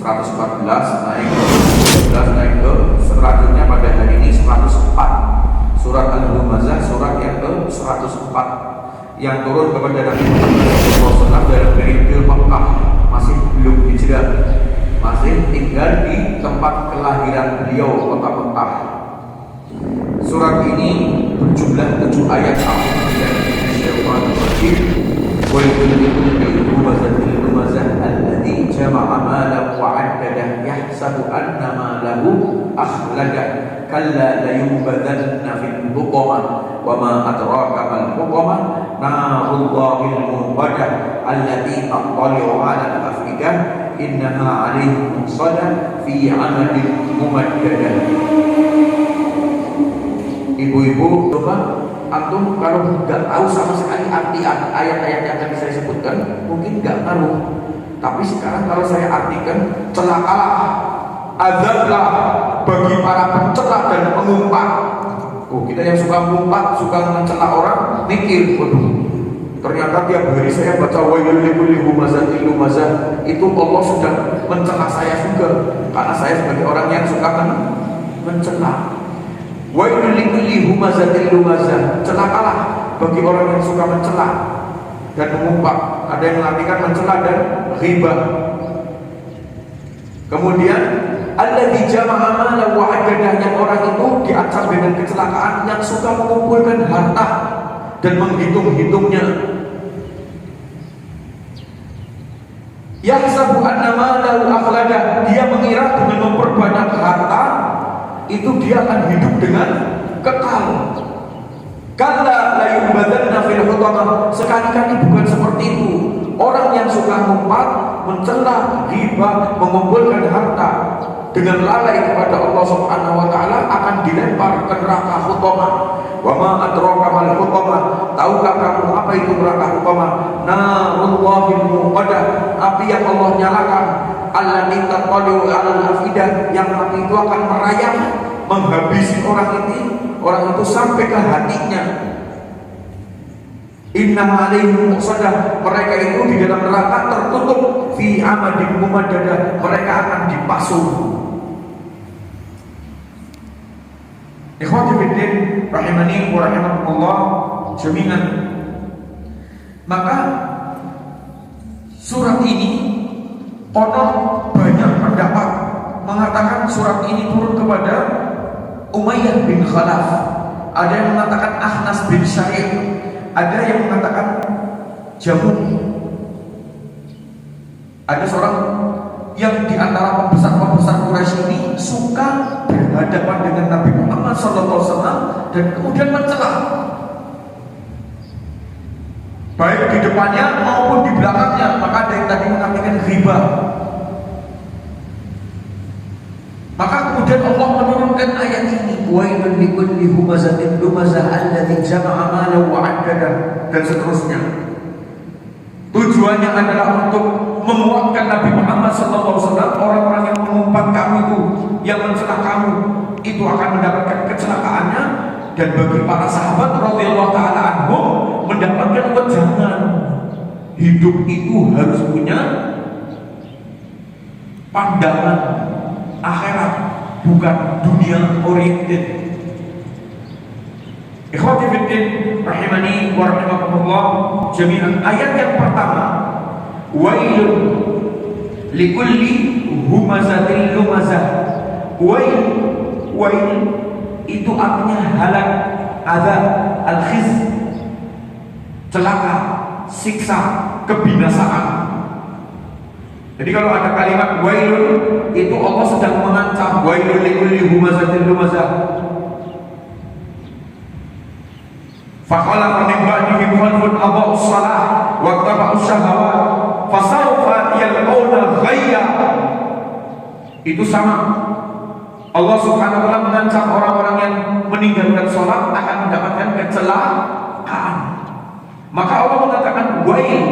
114 naik ke 112 naik ke selanjutnya pada hari ini 104. Surat Al-Humazah surat yang ke 104 yang turun kepada Nabi Muhammad SAW dalam periode Mekah, masih belum hijrah, masih tinggal di tempat kelahiran beliau, kota Mekah. Surat ini berjumlah 7 ayat. Alladzi jama'a malahu wa 'addadah yahsabu anna malahu akhladah kalla layunbadanna fil hutamah wa ma adraka mal hutamah narullahil muqaddah allati tattali'u 'ala al-afidah innaha 'alaihim musadah fi 'amadin mumaddadah. Ibu-ibu, coba antum kalau nggak tahu sama sekali arti ayat-ayat yang tadi saya sebutkan, mungkin nggak tahu. Tapi sekarang kalau saya artikan, celakalah, azablah bagi para pencela dan pengumpat. Oh, kita yang suka mengumpat, suka mencela orang, mikir, waduh, ternyata tiap hari saya baca wailul likulli humazatin lumazah, itu Allah sedang mencela saya juga, karena saya sebagai orang yang suka mencela. Wailul likulli humazatin lumazah, celakalah bagi orang yang suka mencela dan mengumpat. Ada yang mengartikan mencela dan ghibah. Kemudian alladzi jama'a malahu wa 'addadah, yang orang itu diancam dengan kecelakaan yang suka mengumpulkan harta dan menghitung-hitungnya. Yahsabu anna malahu akhladah, dia mengira dengan memperbanyak harta itu dia akan hidup dengan kekal. Kalla la yubaddanna fil hutamah, sekali-kali bukan seperti itu. Orang yang suka ngumpat, mencela, ghibah, mengumpulkan harta dengan lalai kepada Allah Subhanahu wa taala akan dilempar ke neraka hutamah. Wa ma adraka mal hutamah, tahukah kamu apa itu neraka hutamah? Narullahil muqaddah, api yang Allah nyalakan, allati tattali'u 'alal afidah, yang api itu akan merayap menghabisi orang itu sampai ke hatinya. Inna 'alaihim muqsadah, mereka itu di dalam neraka tertutup, fi amadin mumaddadah, mereka akan dipasung. Ikhwati fiddin rahimani wa rahimakumullah jami'an. Maka surat ini ono banyak pendapat mengatakan surat ini turun kepada Umayyah bin Khalaf. Ada yang mengatakan Ahnas bin Syarih, ada yang mengatakan Jamun. Ada seorang yang di antara pembesar-pembesar Quraisy ini suka berhadapan dengan Nabi Muhammad SAW dan kemudian mencela, baik di depannya maupun di belakangnya. Maka ada yang tadi mengatakan ghibah. Maka kemudian Allah menurunkan ayat ini, wailul likulli humazatin lumazah alladzi jama'a malahu wa 'addadah, dan seterusnya. Tujuannya adalah untuk menguatkan Nabi Muhammad SAW. Orang-orang yang mengumpat kamu itu, yang mencela kamu, itu akan mendapatkan kecelakaannya. Dan bagi para sahabat radhiyallahu ta'ala anhum, mendapatkan wejangan. Hidup itu harus punya pandangan akhirat, bukan dunia oriented. Ikhwati fiddin rahimani wa rahimakumullah jami'an. Ayat yang pertama, wailun likulli humazatin lumazah. Wail itu artinya halak, azab, al-khiz, celaka, siksa, kebinasaan. Jadi kalau ada kalimat wailun, itu Allah sedang mengancam, wailun likulli humazatin lumazah. Faqala min ba'dihim khalfun adha'us shalah wa ittaba'us syahawat fasawfa yalqawna ghayya. Itu sama. Allah Subhanahu wa taala mengancam orang-orang yang meninggalkan salat akan mendapatkan kecelakaan. Maka Allah mengatakan wail.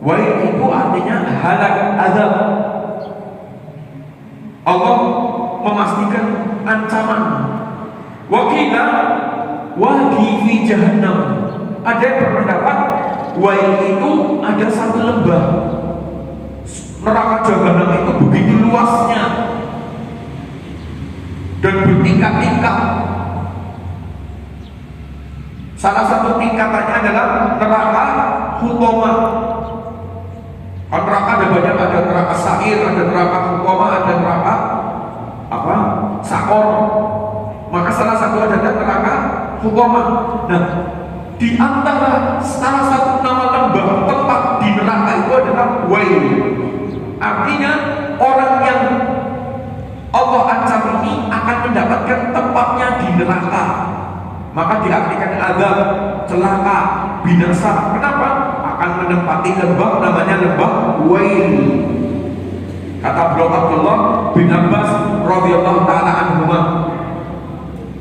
Wail itu artinya halak, azab. Allah memastikan ancaman. Wakila wadi fi jahannam. Ada yang berpendapat wail itu ada satu lembah. Neraka jahanam itu begitu luasnya dan bertingkat-tingkat. Salah satu tingkatannya adalah neraka hutomah. Neraka ada banyak, ada neraka sa'ir, ada neraka hutomah, ada neraka apa? Sakor. Maka salah satu adalah neraka hutomah. Nah, di antara salah satu nama lembah tempat di neraka itu adalah Wail. Artinya orang yang Allah ancam ini akan mendapatkan tempatnya di neraka. Maka diartikan azab, celaka, binasa. Kenapa? Akan menempati lembah namanya lembah Wail. Kata beliau Abdullah bin Abbas radhiyallahu taala anhuma,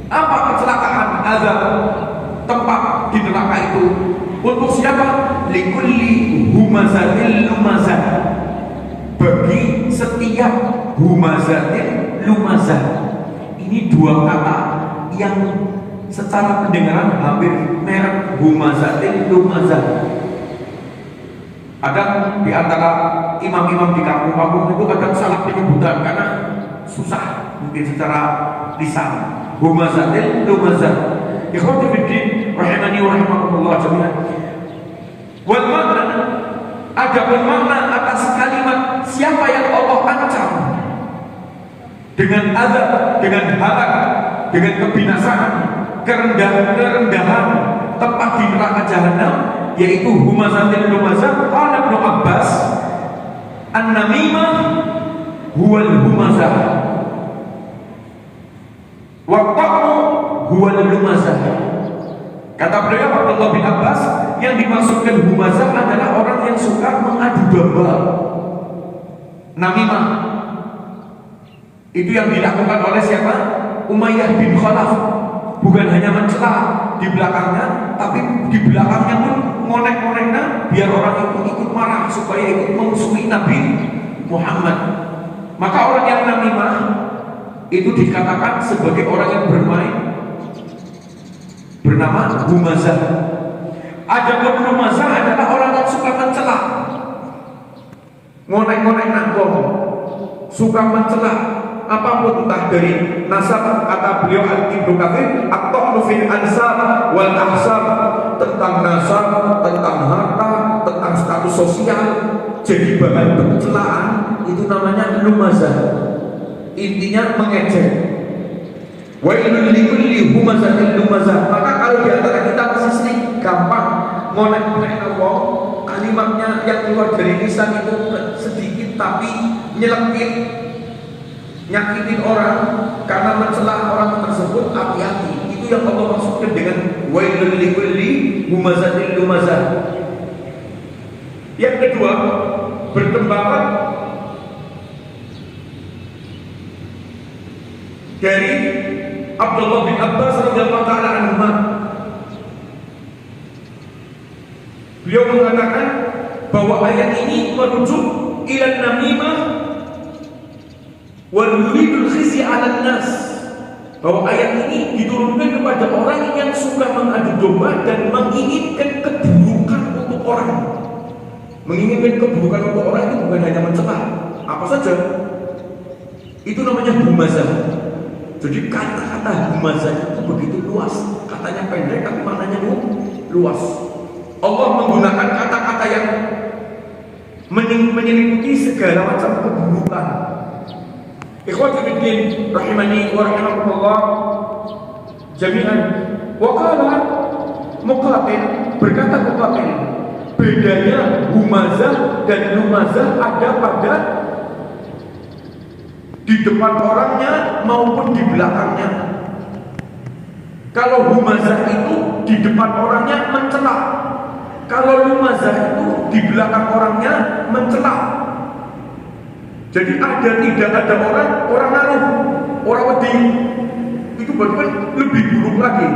apa kecelakaan azab tempat di neraka itu? Untuk siapa? Likulli humazatil lumazah. Bagi setiap humazatil lumazah. Ini dua kata yang secara pendengaran hampir merek, humazatil lumazah. Ada di antara imam-imam di kampung-kampung itu kadang salah penyebutan karena susah mungkin secara lisan. Humazatil lumazah. Ikhwati fiddin rahimani wa rahimakumullah jami'an. Wal makna, ada bermakna atas kalimat siapa yang Allah ancam dengan azab, dengan halak, dengan kebinasaan, kerendahan tempat di neraka jahanam, yaitu humazatil lumazah. Qala Ibnu Abbas, an-namimah huwal humazah wa ta'u huwal lumazah. Kata beliau Abdullah bin Abbas, yang dimaksudkan humazah adalah orang yang suka mengadu domba. Namimah itu yang dilakukan oleh siapa? Umayyah bin Khalaf. Bukan hanya mencela di belakangnya, tapi di belakangnya pun ngonek-ngoneknya biar orang itu ikut marah supaya ikut memusuhi Nabi Muhammad. Maka orang yang namimah itu dikatakan sebagai orang yang bermain bernama humazah. Adapun humazah adalah orang yang suka mencela, ngonek-ngonek nangkong, suka mencela apapun, entah dari nasab. Kata beliau Ibnu Katsir, at-ta'nu fil ansab wal ahsab, tentang nasab, tentang harta, tentang status sosial jadi bahan pencelaan, itu namanya lumazah. Intinya mengejek. Wailul likulli humazatil lumazah. Maka kalau di antara kita masih sering gampang ngonek-ngonek ngomong, kalimatnya yang keluar dari lisan itu sedikit tapi nyelekit, nyakitin orang karena mencela orang tersebut, hati-hati. Itu yang Allah maksudkan dengan wailul likulli humazatil lumazah. Yang kedua, bertembangan dari Abdullah bin Abbas radhiyallahu taala anhu. Beliau mengatakan bahwa ayat ini merujuk ila namimah wal yuridul khizy 'alan nas. Bahwa ayat ini diturunkan kepada orang yang suka mengadu domba dan menginginkan keburukan untuk orang. Menginginkan keburukan untuk orang itu bukan hanya mencela, apa saja. Itu namanya humazah. Jadi kata-kata humazah itu begitu luas. Katanya pendek tapi maknanya luas. Allah menggunakan kata-kata yang menyelimuti segala macam keburukan. Ikhwati fiddin rahimani wa rahimakumullah jami'an. Wa qala Muqatil, berkata Muqatil, bedanya humazah dan lumazah ada pada di depan orangnya maupun di belakangnya. Kalau humazah itu di depan orangnya mencela, kalau lumazah itu di belakang orangnya mencela. Jadi tidak ada orang naruh, orang wedi. Itu bahkan lebih buruk lagi.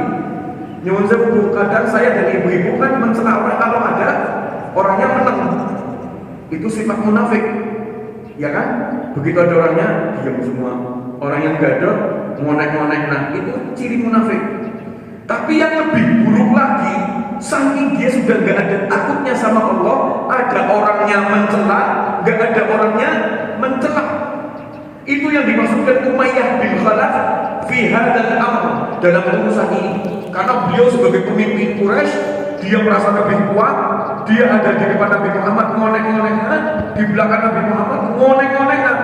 Nyuwun sewu, kadang saya dan ibu-ibu kan mencela orang kalau ada orangnya menang. Itu sifat munafik. Ya kan? Begitu ada orangnya diam semua. Orang yang gadot ngonek-ngonek, nah itu ciri munafik. Tapi yang lebih buruk lagi, saking dia sudah gak ada takutnya sama Allah, ada orangnya mencela, gak ada orangnya mencela. Itu yang dimaksudkan Umayyah bin Khalaf fi hadzal amr, dalam urusan ini. Karena beliau sebagai pemimpin Quraisy, dia merasa lebih kuat, dia ada di depan Nabi Muhammad ngonek-ngonekan, di belakang Nabi Muhammad ngonek-ngonekan.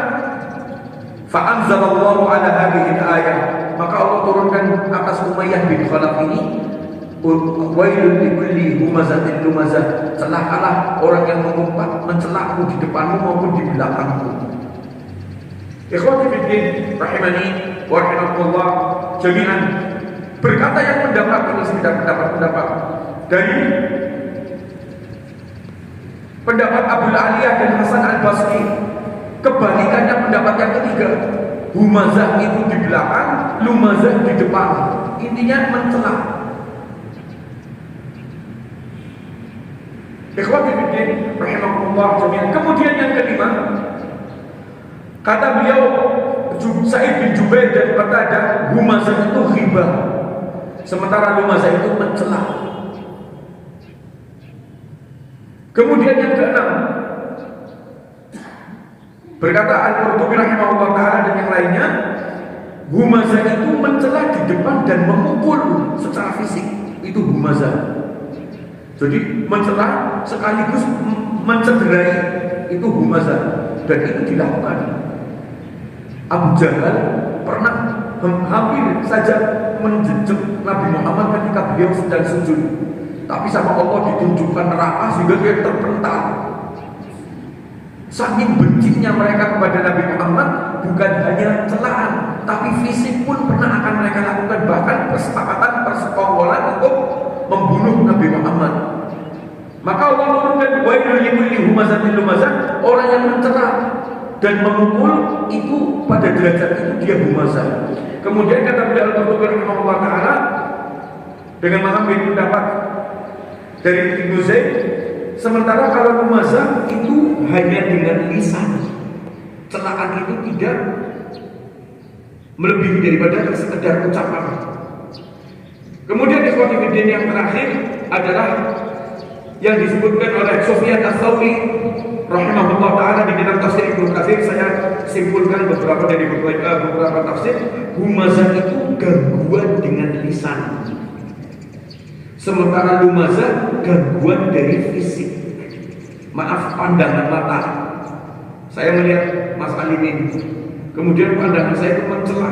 Fa anzalallahu ala hadhihi al-ayah, maka Allah turunkan atas Umayyah bin Khalaf ini, wailul likulli humazatin lumazah, celakalah orang yang mengumpat mencelakmu di depanmu maupun di belakangmu. Ikhwati fiddin rahimani wa rahimakumullah jami'an. Berkata yang pendapat ini sekedar pendapat dari pendapat Abu Aliyah dan Hasan Al-Basri. Kebalikannya pendapat yang ketiga, humazah itu di belakang, lumazah di depan. Intinya mencela. Ikhwati fiddin rahimakumullah jami'an. Kemudian yang kelima, kata beliau Sa'id bin Jubair dan Qatadah, humazah itu ghibah, sementara lumazah itu mencela. Kemudian yang keenam, berkata Al-Qurtubi rahimahullah ta'ala dan yang lainnya, humazah itu mencela di depan dan memukul secara fisik. Itu humazah. Jadi mencela sekaligus mencederai, itu humazah. Dan itu dilakukan. Abu Jahal pernah hampir saja menjejek Nabi Muhammad ketika beliau sedang sujud, tapi sama Allah ditunjukkan neraka sehingga dia terpental. Saking bencinya mereka kepada Nabi Muhammad, bukan hanya celaan, tapi fisik pun pernah akan mereka lakukan, bahkan kesepakatan persekongkolan untuk membunuh Nabi Muhammad. Maka Allah turunkan wailul likulli humazatin lumazah, orang yang mencela dan memukul itu pada derajat itu dia humazah. Kemudian kata beliau Al-Qurtubi rahimahullah ta'ala dengan mengambil pendapat dari Ibnu Zaid, sementara kalau humazah itu hanya dengan lisan, celaan itu tidak melebihi daripada sekedar ucapan. Kemudian ikhwati fiddin yang terakhir adalah yang disebutkan oleh Sufyan Ats-Tsauri rahimahullah ta'ala di dalam tafsir Ibnu Katsir. Saya simpulkan beberapa dari beberapa tafsir. Humazah itu gangguan dengan lisan, sementara lumazah gangguan dari fisik. Maaf, pandangan mata. Saya melihat Mas Alimin, kemudian pandangan saya itu mencela,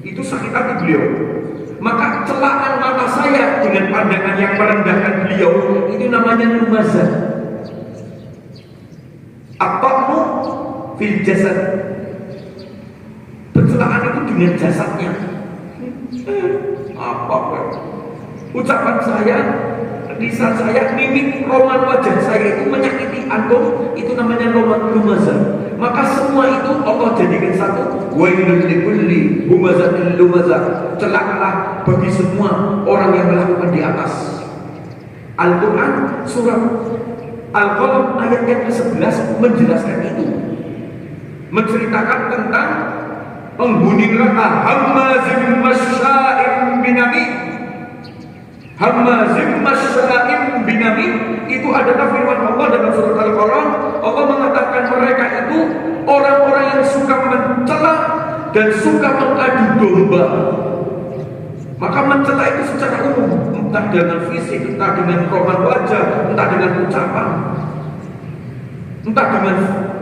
itu sakit hati beliau. Maka celaan mata saya dengan pandangan yang merendahkan beliau, itu namanya lumazah. At-ta'nu fil jasad, pencelaan itu dengan jasadnya. Apa? Ucapan saya, lisan saya, mimik roman wajah saya itu menyakiti antum, itu namanya lumazah. Maka semua itu Allah jadikan satu. Wailul likulli humazatil lumazah, celakalah bagi semua orang yang melakukan di atas. Al-Quran surat Al-Qalam ayat yang ke-11 menjelaskan itu, menceritakan tentang penghuni neraka hammazim masya'im binamim. Hammazim masya'im binamim itu adalah firman Allah dalam surat Al-Qalam. Allah mengatakan mereka itu orang-orang yang suka mencela dan suka mengadu domba. Maka mencela itu secara umum, entah dengan fisik, entah dengan roman wajah, entah dengan ucapan, entah dengan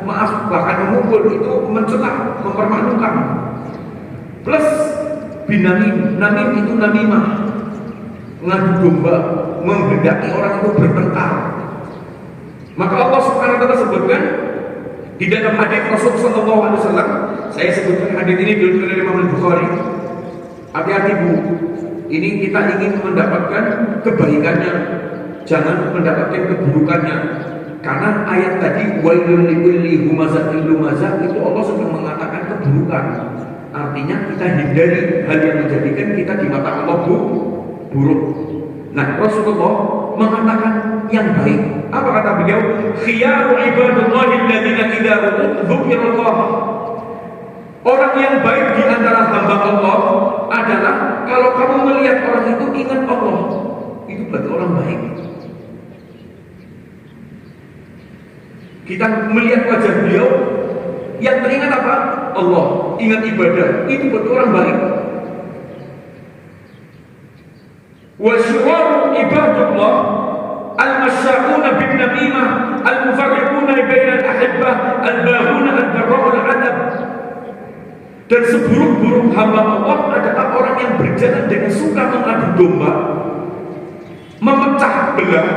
maaf bahkan memukul, itu mencela, mempermalukan. Plus binamim, namim itu namimah, mengadu domba, menghendaki orang itu bertengkar. Maka Allah Subhanahu wa taala sebutkan di dalam hadis Rasul sallallahu alaihi wasallam, saya sebutkan hadis ini dulu dari Imam Al-Bukhari. Hati-hati Bu, ini kita ingin mendapatkan kebaikannya, jangan mendapatkan keburukannya. Karena ayat tadi wailul likulli humazatil lumazah itu Allah sedang mengatakan keburukan. Artinya kita hindari hal yang menjadikan kita di mata Allah buruk. Nah, Rasulullah mengatakan yang baik. Apa kata beliau? Khiyaru ibadullahi alladziina idza dzukirallah. Orang yang baik di antara hamba Allah adalah kalau kamu melihat orang itu ingat Allah. itu berarti orang baik. Kita melihat wajah beliau, yang teringat apa? Allah, ingat ibadah, itu berarti orang baik. Wa syiraru ibadullah al-masya'una bin namimah al-mufarriquna bainal ahibbah al-baghuna al-barra'ul adab. Dan seburuk-buruk hamba Allah adalah orang yang berjalan dengan suka mengadu domba, memecah belah,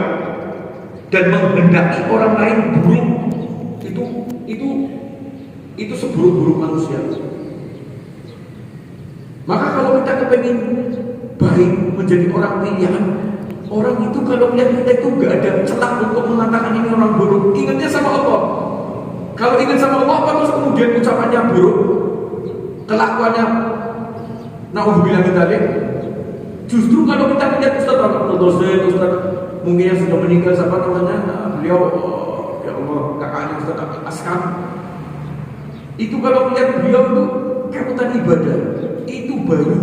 dan menghendaki orang lain buruk. Itu seburuk-buruk manusia. Maka kalau kita kepengin baik, menjadi orang pilihan, orang itu kalau melihat kita itu gak ada celah untuk mengatakan ini orang buruk. Ingatnya sama Allah. Kalau ingat sama Allah, terus kemudian ucapannya buruk, kelakuannya naudzubillah min dzalik. Justru kalau kita lihat Ustaz mungkin yang sudah meninggal, siapa namanya, beliau ya Allah, kakaknya Ustaz Askam, itu kalau melihat beliau itu kerutan ibadah, itu baru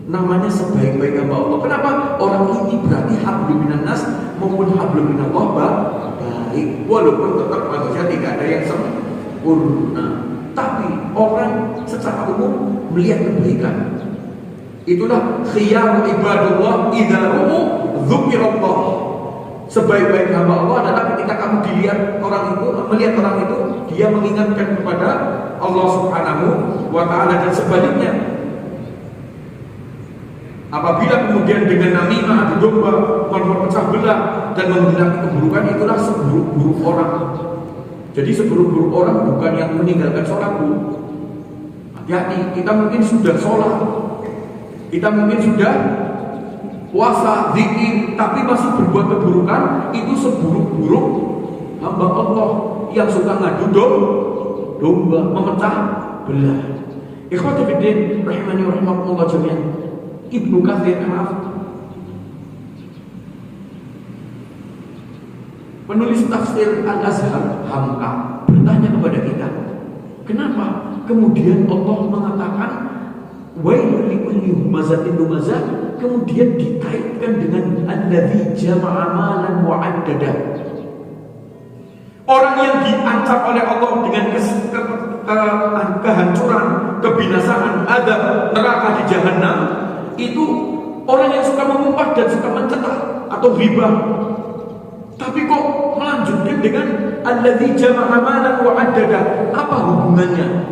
namanya sebaik-baik hamba Allah. Kenapa? Orang ini berarti hablum minan nas maupun hablum minallah baik, walaupun tetap manusia tidak ada yang sempurna. Tapi orang secara umum melihat kebaikan. Itulah khiyaru ibadullah idza ru'u dzukirallah. Sebaik-baik hamba Allah adalah ketika kamu dilihat orang itu, melihat orang itu, dia mengingatkan kepada Allah Subhanahu wa taala, dan sebaliknya. Apabila kemudian dengan namimah, adu domba, memperpecah belah dan menghendaki keburukan, itulah seburuk-buruk orang. Jadi seburuk-buruk orang bukan yang meninggalkan sholat, Bu. Hati-hati, kita mungkin sudah sholat, kita mungkin sudah puasa, zikir, tapi masih berbuat keburukan. Itu seburuk-buruk hamba Allah yang suka ngadu domba, memecah belah. Ikhwati fiddin rahimani wa rahimakumullah jami'an. Ibnu Katsir, penulis tafsir Al-Azhar, Hamka, bertanya kepada kita, kenapa kemudian Allah mengatakan wailul likulli humazatin lumazah, kemudian dikaitkan dengan alladzi jama'a malan wa 'addada. Orang yang diancam oleh Allah dengan kehancuran, kebinasaan, adab, neraka di jahanam, itu orang yang suka mengumpat dan suka mencetak atau riba. Tapi kok melanjutkan dengan alladzi jama'a malan wa 'addada? Apa hubungannya?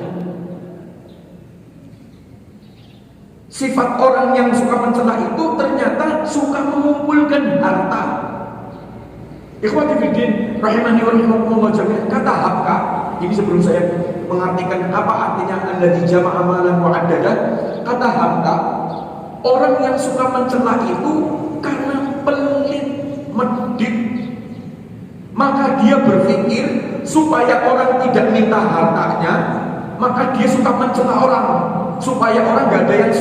Sifat orang yang suka mencela itu ternyata suka mengumpulkan harta. Ikhwati fiddin rahimani wa rahimakumullah jami'an. Kata Hamka, ini sebelum saya mengartikan apa artinya alladzi jama'a malan wa 'addada, kata Hamka, orang yang suka mencela itu karena pelit, medit. Maka dia berpikir supaya orang tidak minta hartanya, maka dia suka mencela orang supaya orang gak ada yang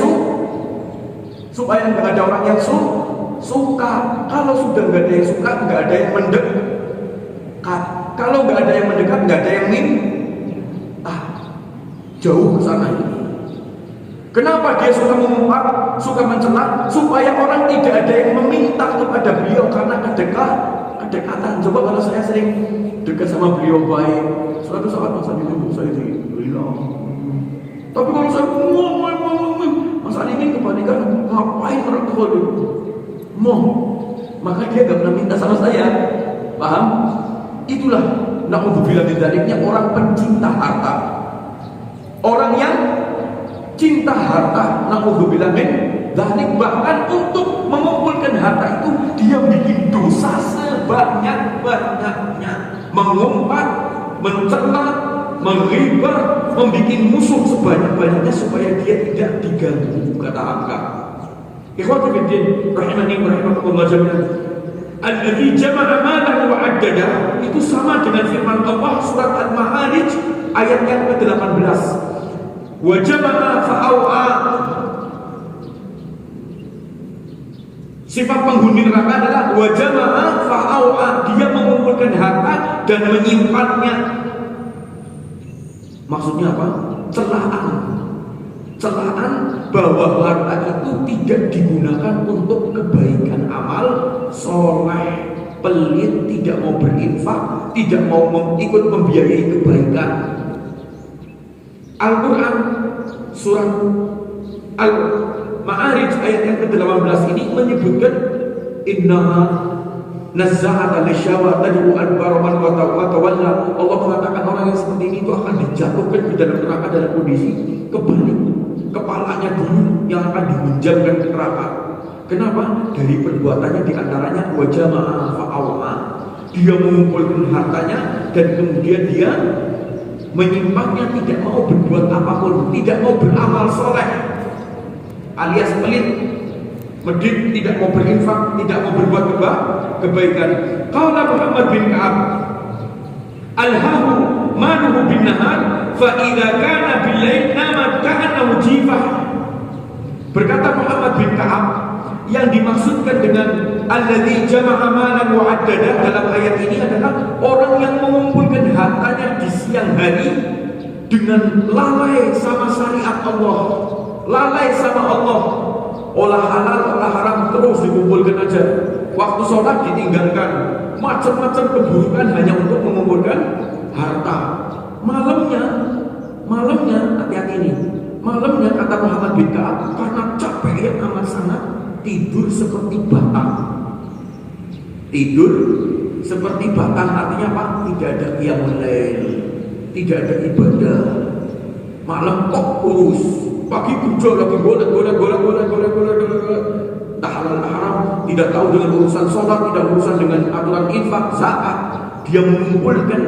supaya gak ada orang yang suka. Kalau sudah gak ada yang suka, gak ada yang mendekat. Kalau gak ada yang mendekat, gak ada yang minta. Jauh ke sana ini. Kenapa dia suka mengumpat, suka mencela? Supaya orang tidak ada yang meminta kepada beliau karena kedekatan. Coba kalau saya sering dekat sama beliau baik, suatu saat masa itu saya bilang, tapi kalau saya Mas Ali ini kebalikan, ngapain orang tua dulu? Maka dia gak pernah minta sama saya. Paham? Itulah naudzubillah min dzaliknya orang pencinta harta. Orang yang cinta harta, naudzubillah min dzalik, bahkan untuk mengumpulkan harta itu dia bikin dosa sebanyak-banyaknya, mengumpat, mencela, mengriba, membuat musuh sebanyak-banyaknya supaya dia tidak diganggu, kata Hamka. Ikhwati fiddin rahimani wa rahimakumullah jami'an. Alladzi jama'a malan wa 'addada itu sama dengan firman Allah surat Al-Ma'arij ayat yang ke-18. Wa jama'a fa'au'a. Sifat penghuni neraka adalah wa jama'a fa'au'a, dia mengumpulkan harta dan menyimpannya. Maksudnya apa? Celaan. celaan bahwa harta itu tidak digunakan untuk kebaikan amal soleh. Pelit, tidak mau berinfak, tidak mau ikut membiayai kebaikan. Al-Quran surat Al-Ma'arij ayat yang ke-18 ini menyebutkan innaha nazza'ata lisyawat tad'u adbara man wa tawalla. Allah mengatakan orang yang seperti ini itu akan dijatuhkan ke dalam neraka dalam kondisi kebalik. Kepalanya dulu yang akan dimenjamkan ke neraka. Kenapa? Dari perbuatannya diantaranya wajah fa'aw'a. Dia mengumpulkan hartanya dan kemudian dia menyimpangnya, tidak mau berbuat apapun, tidak mau beramal soleh, alias pelit, medit, tidak mau berinfak, tidak mau berbuat kebaikan. Qala Muhammad bin Ka'ab, alhamu manuhu bin nahar fa idza kana bil lail nama ka'annahu jifah. Berkata Muhammad bin Ka'ab, yang dimaksudkan dengan alladzi jama'a malan wa addada dalam ayat ini adalah orang yang mengumpulkan hartanya di siang hari dengan lalai sama syariat Allah, lalai sama Allah, olah halal olah haram terus dikumpulkan aja, waktu sholat ditinggalkan, macam-macam keburukan hanya untuk mengumpulkan harta. Malamnya hati-hati ini, malamnya kata Muhammad bin Ka'ab, karena capek yang amat sangat, tidur seperti batang. Tidur seperti batang artinya apa? Tidak ada qiyamul lail, tidak ada ibadah. Malam kok urus, pagi kerja lagi golek, tak halal tak haram, tidak tahu dengan urusan sholat, tidak urusan dengan aturan infak, zakat. Dia mengumpulkan.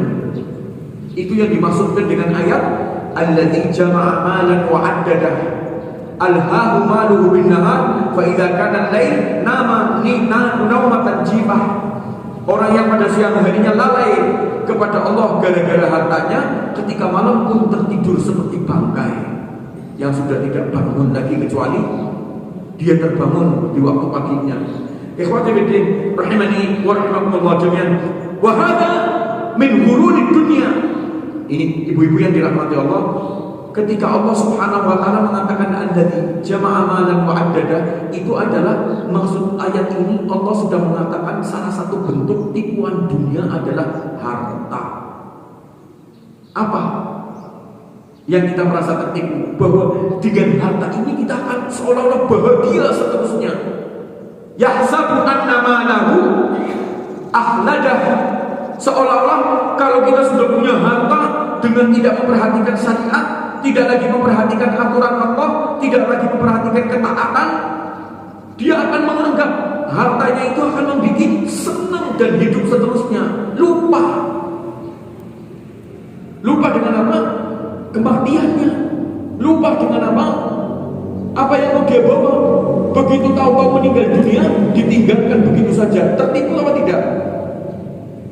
Itu yang dimaksudkan dengan ayat alladzi jama'a malan wa addada. Alhahu maluhu bin nahar fa idza kana al-lail nama naumatan jifah. Orang yang pada siang harinya lalai kepada Allah gara-gara hartanya, ketika malam pun tertidur seperti bangkai yang sudah tidak bangun lagi kecuali dia terbangun di waktu paginya. Ikhwati fillah rahimani wa rahimakumullah jami'an. Wa hadha min ghururi dunya. Ini ibu-ibu yang dirahmati Allah. Ketika Allah Subhanahu wa taala mengatakan alladzi jama'a malan wa addada, itu adalah maksud ayat ini. Allah sudah mengatakan salah satu bentuk tipuan dunia adalah harta. Apa yang kita merasa tertipu? Bahwa dengan harta ini kita akan seolah-olah bahagia seterusnya. Yahsabu anna malahu ahladah. Seolah-olah kalau kita sudah punya harta dengan tidak memperhatikan syariat, tidak lagi memperhatikan aturan Allah, tidak lagi memperhatikan ketaatan, dia akan menganggap hartanya itu akan membuat senang dan hidup seterusnya. Lupa dengan apa? Kematiannya. Lupa dengan apa? Apa yang mau dia bawa? Begitu tahu-tahu meninggal dunia, ditinggalkan begitu saja. Tertipu apa tidak?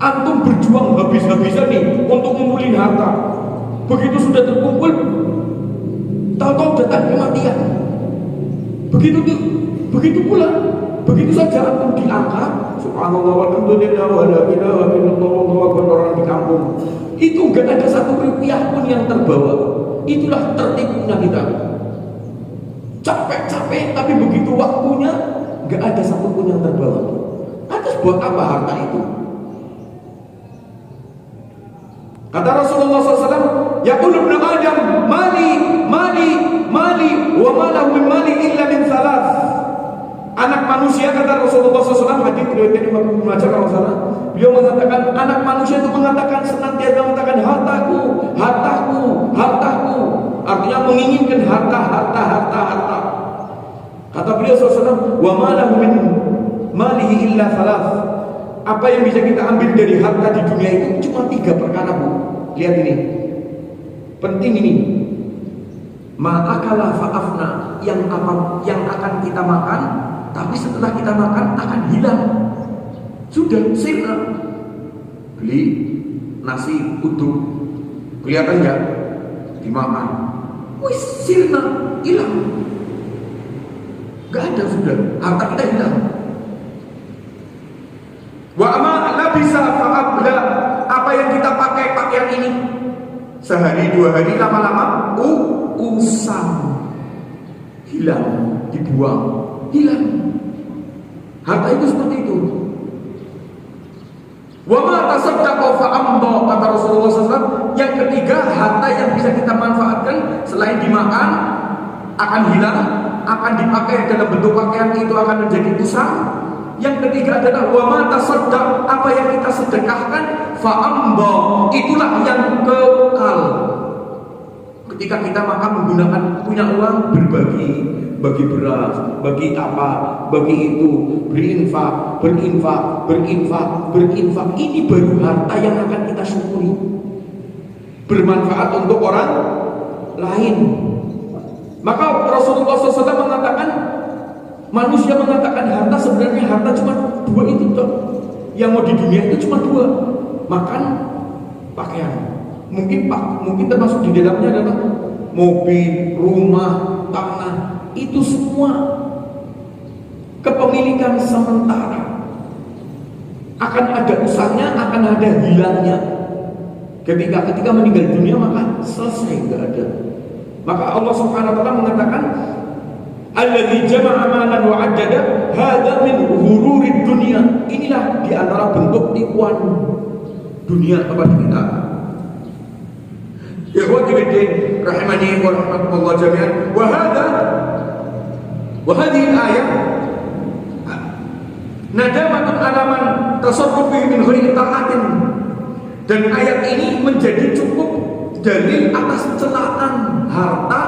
Antum berjuang habis-habisan nih untuk mengumpulin harta. Begitu sudah terkumpul, tahu-tahu datang kematian. Begitu pula, begitu saja antum diangkat, subhanallah walhamdulillah wa la ilaha illallah wallahu akbar, orang di kampung. Itu enggak ada satu rupiah pun yang terbawa. Itulah tertipunya kita. Capek-capek, tapi begitu waktunya enggak ada satu pun yang terbawa. Atas buat apa harta itu? Kata Rasulullah SAW, yaqul ibnu Adam, mali, wa malahu min mali illa min salas. Anak manusia, kata Rasulullah SAW, hadis riwayat Imam Ibnu Majah kalau salah, beliau mengatakan, anak manusia itu mengatakan senantiasa mengatakan hartaku. Artinya menginginkan harta. Kata beliau SAW, wa malahu min malihi illa salas. Apa yang bisa kita ambil dari harta di dunia itu cuma 3 perkara, Bu. Lihat ini, penting ini. Ma'akala fa'afna, yang akan kita makan, tapi setelah kita makan akan hilang. Sudah sirna. Beli nasi uduk, kelihatan nggak? Dimakan, wis sirna, hilang. Gak ada sudah, harta kita hilang. Wa ma labisa fa'abla, apa yang kita pakai pakaian ini sehari 2 hari lama-lama usang. hilang, dibuang, hilang. Harta itu seperti itu. Wa ma tasaddaqa fa amda, kata Rasulullah SAW. Yang ketiga, harta yang bisa kita manfaatkan selain dimakan akan hilang, akan dipakai dalam bentuk pakaian itu akan menjadi usang. Yang ketiga adalah wa ma tasaddaq, apa yang kita sedekahkan fa amda, itulah yang kekal. Ketika kita makan menggunakan punya uang, berbagi, bagi beras, bagi apa, bagi itu, berinfak. Ini baru harta yang akan kita syukuri, bermanfaat untuk orang lain. Maka Rasulullah SAW mengatakan, manusia mengatakan harta, sebenarnya harta cuma dua itu toh. Yang mau di dunia itu cuma dua, makan, pakaian. Mungkin termasuk di dalamnya adalah mobil, rumah, tanah. Itu semua kepemilikan sementara. Akan ada usahanya, akan ada hilangnya. Ketika meninggal dunia maka selesai, nggak ada. Maka Allah Subhanahu wa taala mengatakan, alladzi jama'a malan wa 'addada, hadza min ghururid dunya. Inilah di antara bentuk tipuan dunia kepada kita. Ikhwati fiddin rahimani wa rahimakumullah jami'an. Wa hadhihi al-ayah nadamatun alaman tasarrufi min ghairi ta'atin. Dan ayat ini menjadi cukup dalil atas celaan harta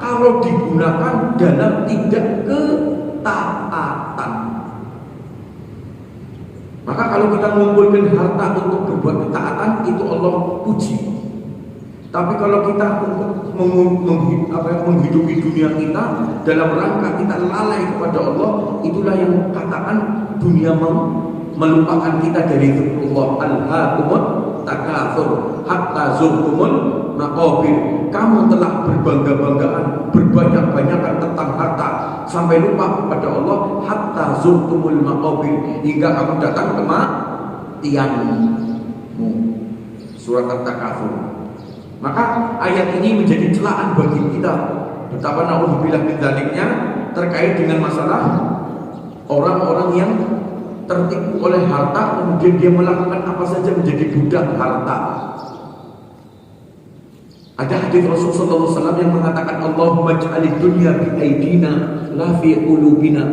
kalau digunakan dalam tidak ketaatan. Maka kalau kita mengumpulkan harta untuk berbuat ketaatan, itu Allah puji. Tapi kalau kita menghidupi dunia kita dalam rangka kita lalai kepada Allah, itulah yang katakan dunia melupakan kita dari zikrullah. Alhaakumut takatsur hatta zurtumul maqabir. Kamu telah berbangga-banggaan, berbanyak-banyakan tentang harta sampai lupa kepada Allah. Hatta zurtumul maqabir, hingga kamu datang ke kematianmu. Surat At-Takatsur. Maka ayat ini menjadi celaan bagi kita. Betapa naudzubillah min dzaliknya terkait dengan masalah orang-orang yang tertipu oleh harta, kemudian dia melakukan apa saja menjadi budak harta. Ada hadis Rasulullah SAW yang mengatakan, Allahumma ij'alid dunya bi aidina la fi qulubina.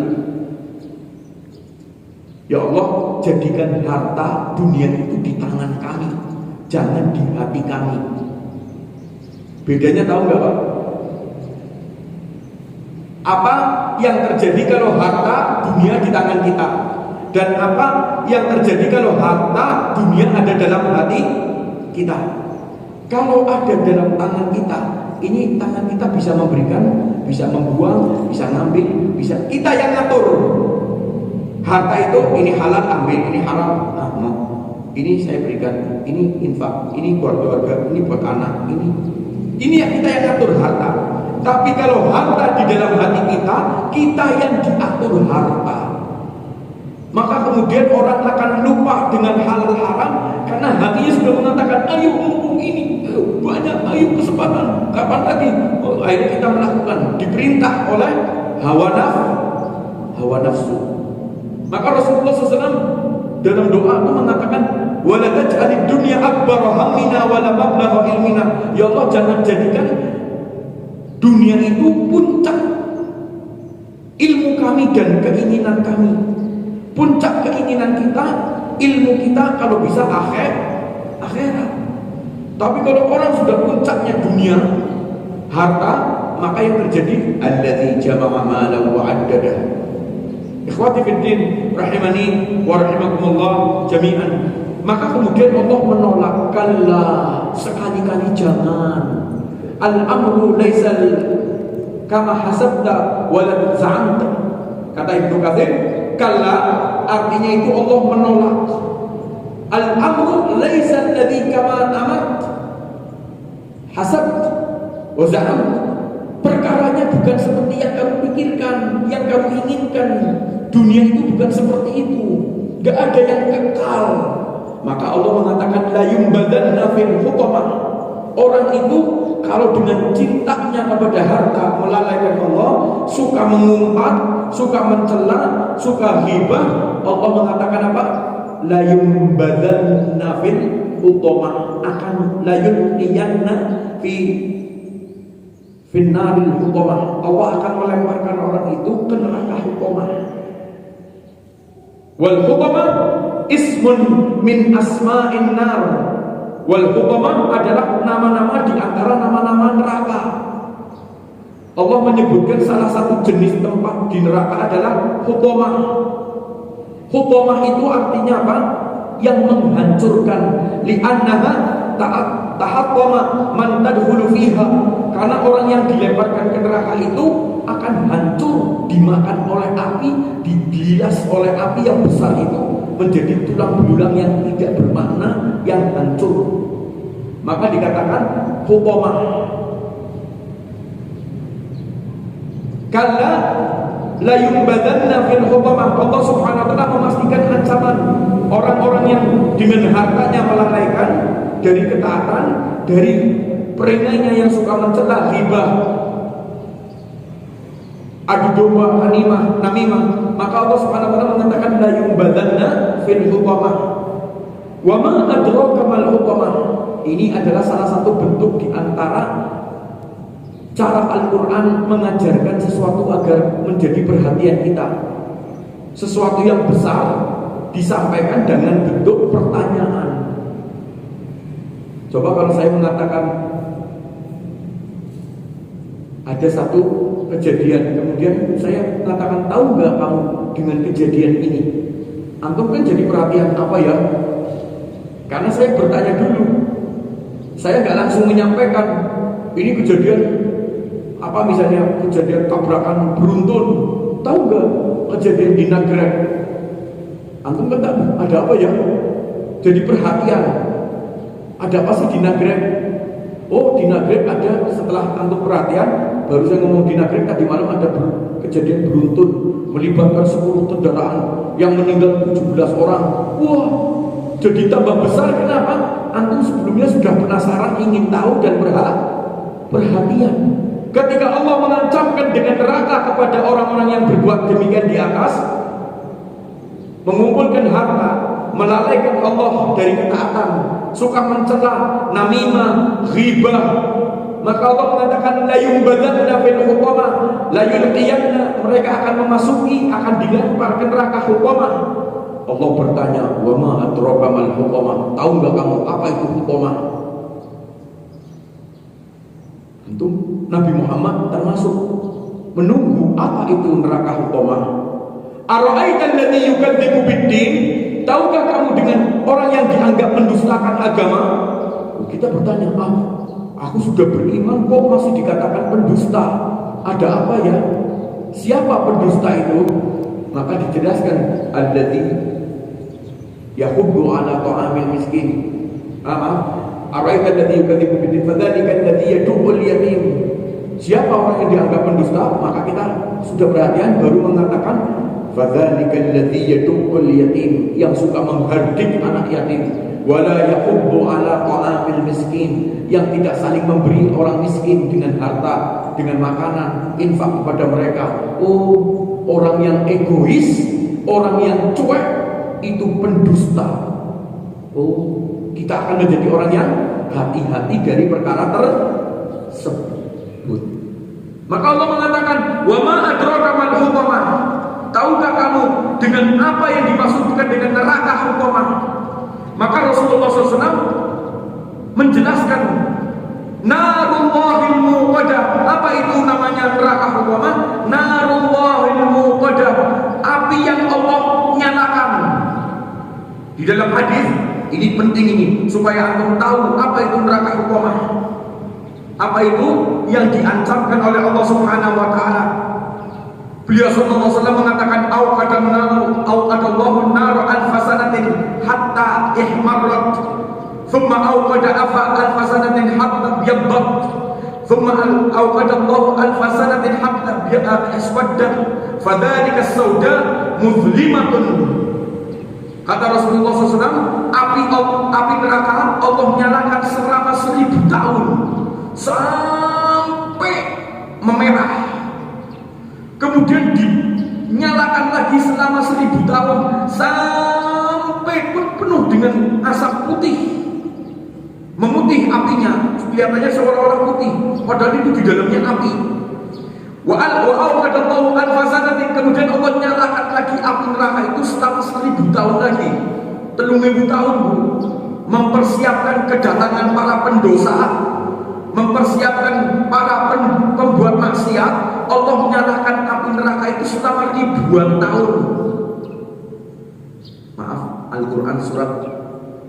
Ya Allah, jadikan harta dunia itu di tangan kami, jangan di hati kami. Bedanya tahu nggak Pak? Apa yang terjadi kalau harta dunia di tangan kita, dan apa yang terjadi kalau harta dunia ada dalam hati kita? Kalau ada dalam tangan kita, ini tangan kita bisa memberikan, bisa membuang, bisa ngambil, bisa kita yang ngatur. Harta itu, ini halal ambil, ini haram, ini saya berikan, ini infak, ini buat keluarga, ini buat anak, ini yang kita yang ngatur harta. Tapi kalau harta di dalam hati kita yang diatur harta. Maka kemudian orang akan lupa dengan hal haram karena hatinya sudah mengatakan, ayo mumpung ini banyak, ayo kesempatan, kapan lagi? Akhirnya kita melakukan, diperintah oleh hawa nafsu. Maka Rasulullah SAW dalam doa itu mengatakan, wala taj'alid dunya akbar hammina wala mablagha ilmina. Ya Allah, jangan jadikan dunia itu puncak ilmu kami dan keinginan kami. Puncak keinginan kita, ilmu kita kalau bisa akhirat. Tapi kalau orang sudah puncaknya dunia, harta, maka yang terjadi alladzi jama'a malan wa 'addada. Ikhwati fiddin rahimani wa rahimakumullah jami'an. Maka kemudian Allah menolak, kalla, sekali-kali jangan. Al-amru laisa kama hasabta wala za'amta. Kata Ibnu Katsir, kalla artinya itu Allah menolak. Al-amru laisa alladhi kama amat hasabt wa za'amt. Perkaranya bukan seperti yang kamu pikirkan, yang kamu inginkan. Dunia itu bukan seperti itu. Gak ada yang kekal. Maka Allah mengatakan la yumbadanna fil hutamah. Orang itu kalau dengan cintanya kepada harta melalaikan Allah, suka mengumpat, suka mencela, suka ghibah, Allah mengatakan apa? La yumbadanna fil hutama, akan la yulqiyanna fi finnaril hutama. Allah akan melemparkan orang itu ke neraka hutama. Wal hutama ismun min asma'in nar. Wal hutama adalah nama-nama di antara nama-nama neraka. Allah menyebutkan salah satu jenis tempat di neraka adalah hutama. Hutama itu artinya apa? Yang menghancurkan. Li'annaha tahattama man tadkhulu fiha. Karena orang yang dilemparkan ke neraka itu akan hancur, dimakan oleh api, dibilas oleh api yang besar itu, menjadi tulang belulang yang tidak bermakna, yang hancur. Maka dikatakan hutama. Kalla la yumbadanna fil hutama. Allah Subhanahu wa taala memastikan ancaman orang-orang yang dengan hartanya melalaikan dari ketaatan, dari perengainya yang suka mencela, ghibah, adu domba, namimah. Maka Allah Subhanahu wa taala mengatakan la yumbadanna fil hutama. Wa ma adraka mal hutama. Ini adalah salah satu bentuk di antara cara Al-Quran mengajarkan sesuatu agar menjadi perhatian kita. Sesuatu yang besar disampaikan dengan bentuk pertanyaan. Coba kalau saya mengatakan ada satu kejadian, kemudian saya mengatakan, tahu nggak kamu dengan kejadian ini? Antum kan jadi perhatian, apa ya? Karena saya bertanya dulu. Saya nggak langsung menyampaikan ini kejadian apa, misalnya kejadian tabrakan beruntun. Tahu nggak kejadian di Nagreg? Antum kan tak, ada apa ya? Jadi perhatian. Ada apa sih di Nagreg? Oh, di Nagreg ada, setelah antum perhatian, baru saya ngomong di Nagreg tadi malam ada kejadian beruntun melibatkan 10 kendaraan yang meninggal 17 orang. Wah, jadi tambah besar. Kenapa? Antum sebelumnya sudah penasaran, ingin tahu dan perhatian. Ketika Allah mengancamkan dengan neraka kepada orang-orang yang berbuat demikian di atas, mengumpulkan harta, melalaikan Allah dari ketaatan, suka mencela, namimah, ghibah, maka Allah mengatakan la yumbadanna fil hutama, la yulqiyanna, mereka akan memasuki, akan dilempar ke neraka hutama. Allah bertanya, wa ma adraka mal hutama, tahu enggak kamu apa itu hutama? Antum, Nabi Muhammad termasuk menunggu apa itu neraka hutama. Ara'aita alladzi yukadzibu bid-din, tahukah kamu dengan orang yang dianggap mendustakan agama? Kita bertanya, aku sudah beriman kok masih dikatakan pendusta. Ada apa ya? Siapa pendusta itu? Maka dijelaskan, alladzi yahuddu ala ta'amil miskin. Ara'aita alladzi yukadzibu bid-din fadzalika alladzi yad'ul yatim. Siapa orang yang dianggap pendusta? Maka kita sudah perhatian baru mengatakan fadzalika alladzi yad'ul yatim, yang suka menghardik anak yatim. Wala yahuddu ala ta'amil miskin, yang tidak saling memberi orang miskin dengan harta, dengan makanan, infak kepada mereka. Oh, orang yang egois, orang yang cuek itu pendusta. Oh, kita akan menjadi orang yang hati-hati dari perkara tersebut. Maka Allah mengatakan, wa ma adraka mal hutama, tahukah kamu dengan apa yang dimaksudkan dengan neraka hutama? Maka Rasulullah SAW menjelaskan narullahil muqadah. Apa itu namanya neraka hutama? Narullahil muqadah, api yang Allah nyalakan. Di dalam hadis ini penting ini supaya antum tahu apa itu neraka hutama. Apa itu yang diancamkan oleh Allah Subhanahu wa taala. Beliau sallallahu alaihi wasallam mengatakan auqadallahu an-nar al-fasanatin hatta ihmarrat, thumma auqada al-fasanatin hatta yabbat, thumma auqadallahu al-fasanatin hatta aswaddat, fadzalika as-sauda muzlimatun. Kata Rasulullah SAW, api neraka Allah nyalakan selama 1000 tahun. sampai memerah, kemudian dinyalakan lagi selama 1000 tahun sampai penuh dengan asap putih, memutih apinya, kelihatannya seolah-olah putih, padahal itu di dalamnya api. Kemudian Allah nyalakan lagi api neraka itu selama 1000 tahun lagi, 3000 tahun, Bu. Mempersiapkan kedatangan para pendosa, mempersiapkan para pembuat maksiat. Allah menyalakan api neraka itu selama ribuan tahun. Maaf, Al-Quran surat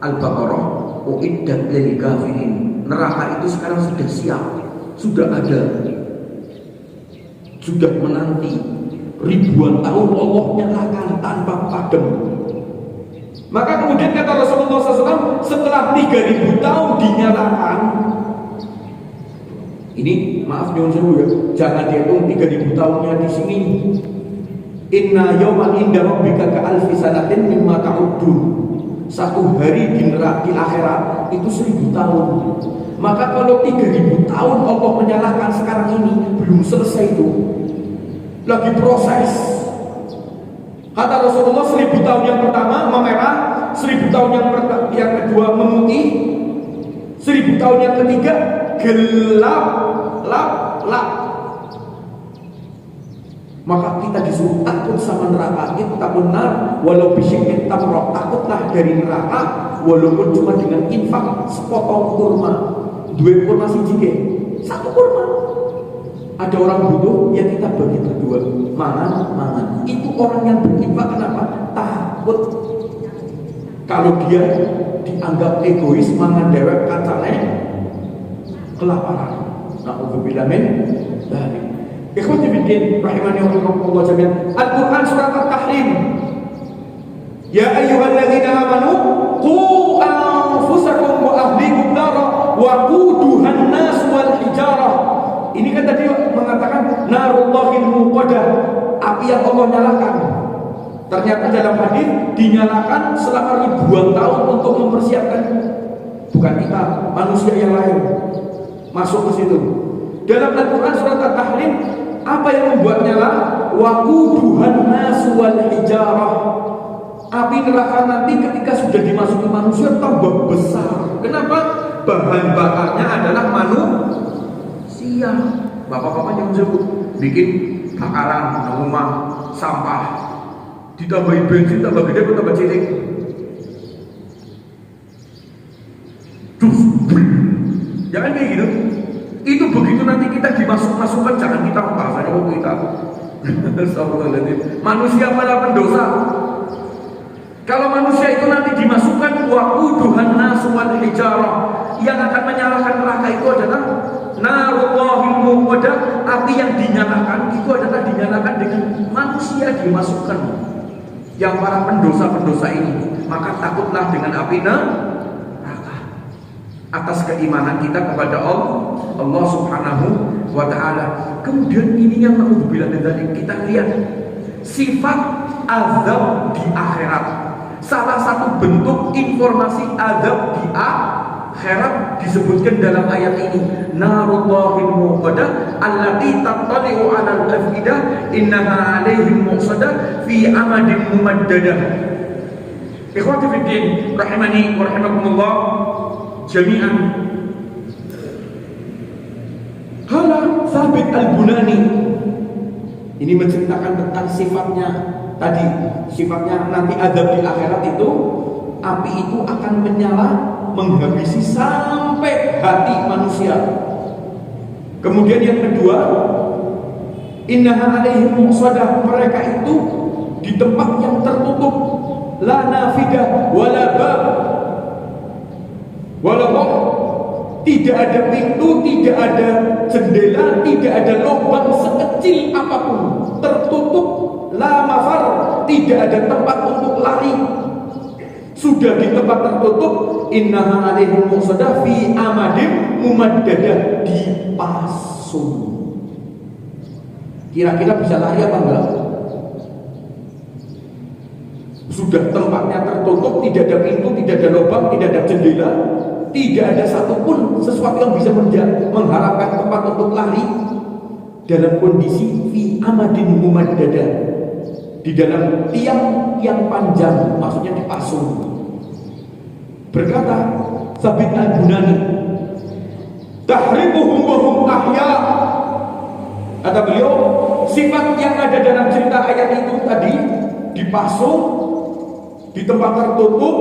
Al-Baqarah, uiddat lil kafirin. Neraka itu sekarang sudah siap, sudah ada, sudah menanti. Ribuan tahun Allah nyalakan tanpa padam. Maka kemudian kata Rasulullah SAW, setelah 3000 tahun dinyalakan, ini maaf nyuwun sewu ya, jangan dihitung 3000 tahunnya di sini. Inna yawman inda rabbika ka alfi sanatin mimma ta'uddun. Satu hari di neraka di akhirat itu 1000 tahun. Maka kalau 3000 tahun Allah menyalakan sekarang ini, belum selesai itu, lagi proses. Kata Rasulullah, 1000 tahun yang pertama memerah, 1000 tahun yang kedua memutih, 1000 tahun yang ketiga gelap, lap. Maka kita disuruh takut sama neraka. Ittaqun nar walau bisyikkin tamrah. Takutlah dari neraka walaupun cuma dengan infak sepotong kurma. Dua kurma siji, satu kurma. Ada orang butuh, ya kita bagi berdua. Mangan. Itu orang yang berinfak. Kenapa? Takut. Kalau dia dianggap egois, mangan dewek kacane, kelaparan. Na'udzubillah min dzalik. Ikhwati fiddin rahimani wa rahimakumullah jami'an. Al-Quran surat At-Tahrim. Ya ayyuhalladzina amanu qu anfusakum wa ahlikum nara wa quduhan nas wal hijarah. Ini kan tadi mengatakan narullahil muqadah, api yang Allah nyalakan. Ternyata dalam hadis dinyalakan selama ribuan tahun untuk mempersiapkan, bukan kita, manusia yang lain masuk ke situ. Dalam Al-Quran surat At-Tahrim, apa yang membuat nyala? Waquduhan nas wal hijarah. Api neraka nanti ketika sudah dimasuki manusia tambah besar. Kenapa? Bahan bakarnya adalah manusia. Bapak-bapak yang disebut bikin bakaran rumah sampah, ditambahin bensin tambah gede atau tambah cilik. Jangan kayak gitu. Itu begitu nanti kita dimasukkan, jangan kita bahasanya kita manusia pada pendosa. Kalau manusia itu nanti dimasukkan waquduhan nas wal hijarah, yang akan menyalakan neraka itu adalah narullahil muqadah. Api yang dinyalakan itu adalah dinyalakan dengan manusia dimasukkan, yang para pendosa-pendosa ini. Maka takutlah dengan api neraka atas keimanan kita kepada Allah Subhanahu wa ta'ala. Kemudian ini yang naudzubillah min dzalik, kita lihat sifat azab di akhirat. Salah satu bentuk informasi azab di akhirat disebutkan dalam ayat ini, narullahil muqadah allati tattali'u 'alal afidah innaha 'alaihim muqsadah fi amadin mumaddadah. Ikhwati fiddin rahimani wa rahimakumullah jami'an. Qala Thabit Al-Bunani, ini menceritakan tentang sifatnya tadi, sifatnya nanti azab di akhirat itu, api itu akan menyala menghabisi sampai hati manusia. Kemudian yang kedua, innaha 'alaihim muqsadah, mereka itu di tempat yang tertutup, la nafidah wala bab wala bab, tidak ada pintu, tidak ada jendela, tidak ada lubang sekecil apapun, tertutup, la mafar, tidak ada tempat untuk lari. Sudah di tempat tertutup, innaha 'alaihim muqsadah fi amadim mumaddadah, dipasung. Kira-kira bisa lari apa enggak? Sudah tempatnya tertutup, tidak ada pintu, tidak ada lubang, tidak ada jendela, Tidak ada satupun sesuatu yang bisa mengharapkan tempat untuk lari dalam kondisi fi amadin mumaddada, di dalam tiang yang panjang, maksudnya dipasung. Berkata Sabit Al-Bunani, tahribuhum wa hum ahya. Kata beliau, sifat yang ada dalam cerita ayat itu tadi, dipasung di tempat tertutup,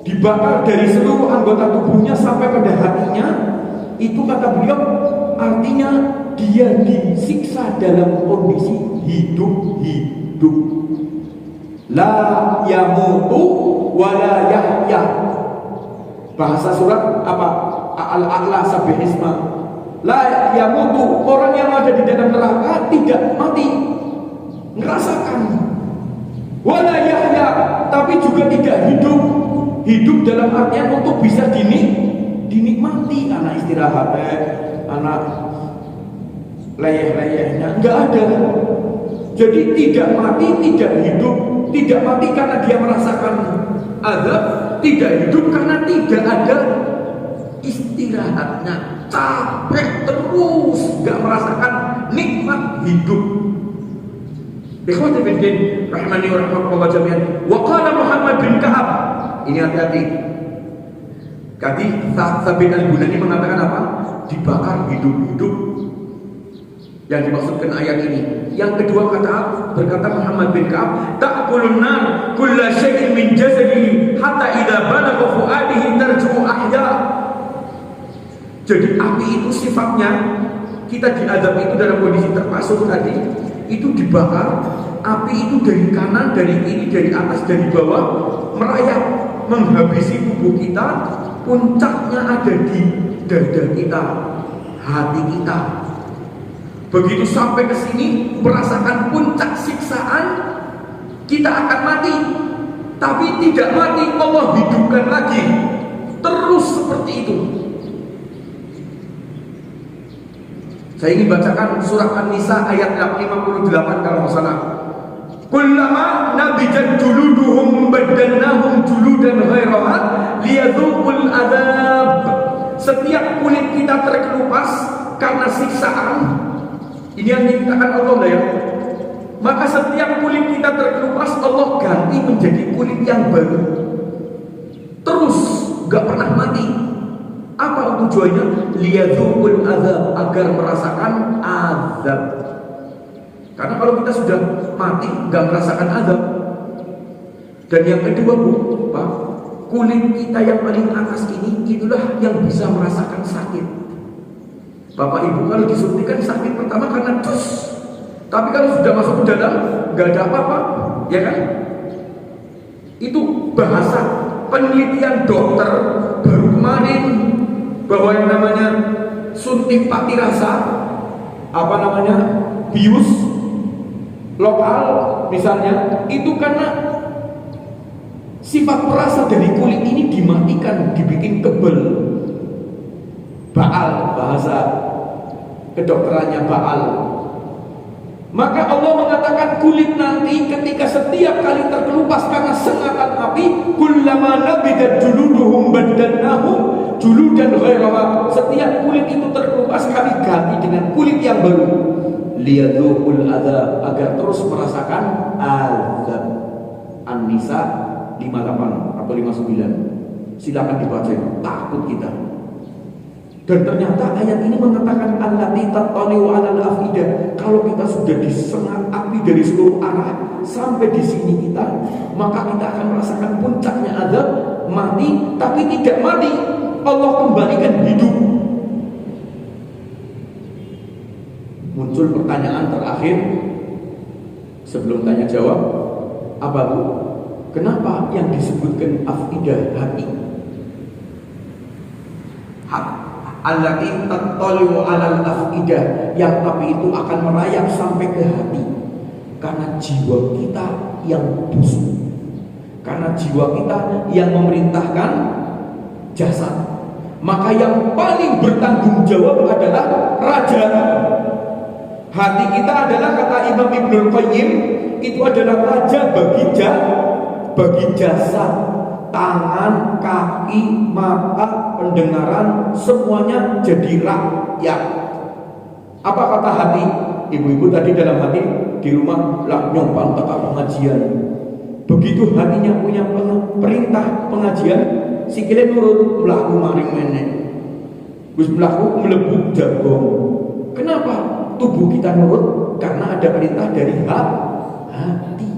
dibakar dari seluruh anggota tubuhnya sampai pada hatinya, itu kata beliau artinya dia disiksa dalam kondisi hidup-hidup. La yamutu wa la yahya. Bahasa surat apa? Al-A'la Sabbihisma. La yamutu, orang yang ada di dalam neraka tidak mati, ngerasakan. Wa la yahya, tapi juga tidak hidup. Hidup dalam artian untuk bisa dinikmati. Anak istirahat, anak leyeh-leyehnya enggak ada. Jadi tidak mati, tidak hidup. Tidak mati karena dia merasakan azab, tidak hidup karena tidak ada istirahatnya, capek terus, enggak merasakan nikmat hidup. Ikhwati fiddin rahimani wa rahimakumullah jami'an. Wa qala Muhammad bin Ka'ab, ini hati-hati. Sabit Al-Bunani mengatakan apa? Dibakar hidup-hidup. Yang dimaksudkan ayat ini. Yang kedua berkata Muhammad bin Ka'ab, ta'kulun nar kulla syai'in min jasadihi hatta idza balagha fuadihi tarji'u ahya. Jadi api itu sifatnya, kita diazab itu dalam kondisi terpasung tadi, itu dibakar. Api itu dari kanan, dari kiri, dari atas, dari bawah, merayap menghabisi tubuh kita. Puncaknya ada di dada kita, hati kita. Begitu sampai ke sini merasakan puncak siksaan, kita akan mati. Tapi tidak mati, Allah hidupkan lagi. Terus seperti itu. Saya ingin bacakan surat An-Nisa ayat 58 kalau salah. Kullama nabijat juluduhum baddalnahum juludan ghairaha liyadhuqul adzab. Setiap kulit kita terkelupas karena siksaan, ini yang dikatakan Allah ya. Maka setiap kulit kita terkelupas, Allah ganti menjadi kulit yang baru. Terus gak pernah mati. Apa tujuannya? Liyadhuqul adzab, agar merasakan azab. Karena kalau kita sudah mati gak merasakan azab. Dan yang kedua Pak, kulit kita yang paling atas ini, itulah yang bisa merasakan sakit. Bapak Ibu kalau disuntikan sakit pertama karena cus. Tapi kalau sudah masuk ke dalam gak ada apa-apa, ya kan? Itu bahasa penelitian dokter baru kemarin, bahwa yang namanya suntik pati rasa, apa namanya, bius lokal misalnya, itu karena sifat perasa dari kulit ini dimatikan, dibikin kebal. Baal, bahasa kedokterannya Baal. Maka Allah mengatakan kulit nanti ketika setiap kali terkelupas karena sengatan api, kullama nabidat juluduhum baddalnahum juludan ghairaha. Setiap kulit itu terkelupas kami ganti dengan kulit yang baru. Liyadhuqul adzab, agar terus merasakan azab. An-Nisa 58 atau 59. Silakan dibaca, takut kita. Dan ternyata ayat ini mengatakan allati tattali'u 'alal afidah. Kalau kita sudah disengat api dari seluruh arah sampai di sini kita, maka kita akan merasakan puncaknya azab, mati, tapi tidak mati. Allah kembalikan hidup. Muncul pertanyaan terakhir sebelum tanya jawab, apa Bu? Kenapa yang disebutkan afidah hati? Allati tattali'u 'alal afidah, yang api itu akan merayap sampai ke hati. Karena jiwa kita yang busuk, karena jiwa kita yang memerintahkan jasad. Maka yang paling bertanggung jawab adalah raja. Hati kita adalah, kata Imam Ibnul Qayyim, itu adalah raja bagi jasad. tangan, kaki, mata, pendengaran, semuanya jadi rakyat. Apa kata hati? Ibu-ibu tadi dalam hati di rumah lah nyompang teka pengajian. Begitu hatinya punya perintah pengajian, sikile nurut mlaku maring meneh. Wis mlaku mlebu jagong. Kenapa tubuh kita nurut? Karena ada perintah dari hati.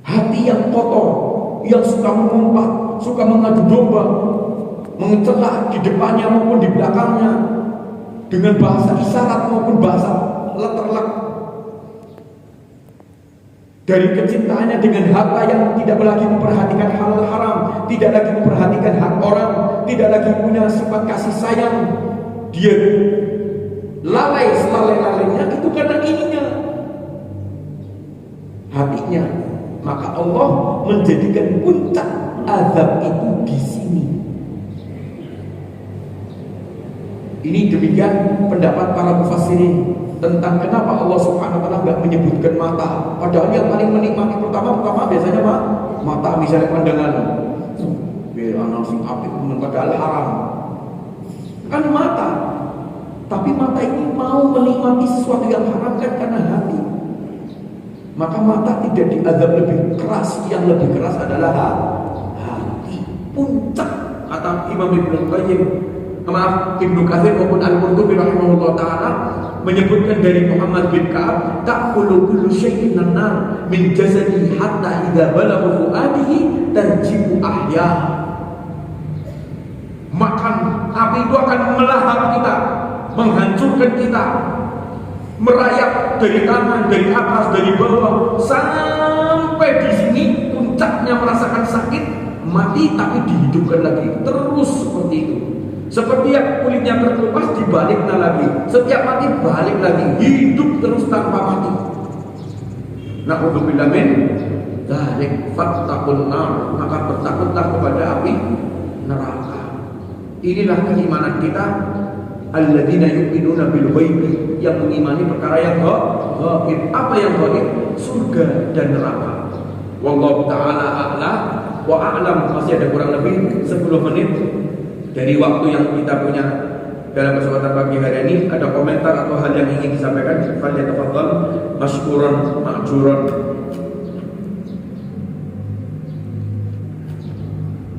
Hati yang kotor, yang suka mengumpat, suka mengadu domba, mencela di depannya maupun di belakangnya, dengan bahasa isyarat maupun bahasa leterlek. Dari kecintaannya dengan harta yang tidak lagi memperhatikan halal haram, tidak lagi memperhatikan hak orang, tidak lagi punya sifat kasih sayang, dia lalai selalai-lalainya itu karena ininya hatinya. Maka Allah menjadikan puncak azab itu di sini. Ini demikian pendapat para mufassirin tentang kenapa Allah Subhanahu wa taala enggak menyebutkan mata. Padahal yang paling menikmati pertama biasanya mata, misalnya pandangan. Anak sing apik padahal haram. Kan mata. Tapi mata ini mau menikmati sesuatu yang haram kan karena hati. Maka mata tidak diazab lebih keras. Yang lebih keras adalah hati. Puncak kata Imam Ibnu Qayyim, Ibnu Katsir maupun Al-Qurtubi rahimahullah taala menyebutkan dari Muhammad bin Ka'ab, ta'kulu kullu syai'in an-nar min jasadi hatta idza balagha fuadihi tarji'u ahya. Makan api itu akan melahap kita, menghancurkan kita, merayap dari kanan, dari atas, dari bawah, sampai di sini puncaknya merasakan sakit, mati tapi dihidupkan lagi, terus seperti itu. Seperti yang kulitnya terkelupas dibaliknya lagi, setiap mati balik lagi, hidup terus tanpa mati. Na'udzubillah min dzalik fattaqun nar, maka bertakutlah kepada api neraka. Inilah keimanan kita, alladzina yu'minuna bil ghaibi, yang mengimani perkara yang gaib. Apa yang gaib? Surga dan neraka. Wallahu taala a'la wa a'lam. Masih ada kurang lebih 10 menit dari waktu yang kita punya dalam kesempatan pagi hari ini. Ada komentar atau hal yang ingin disampaikan? Falyatafadhal masykuran ma'juran.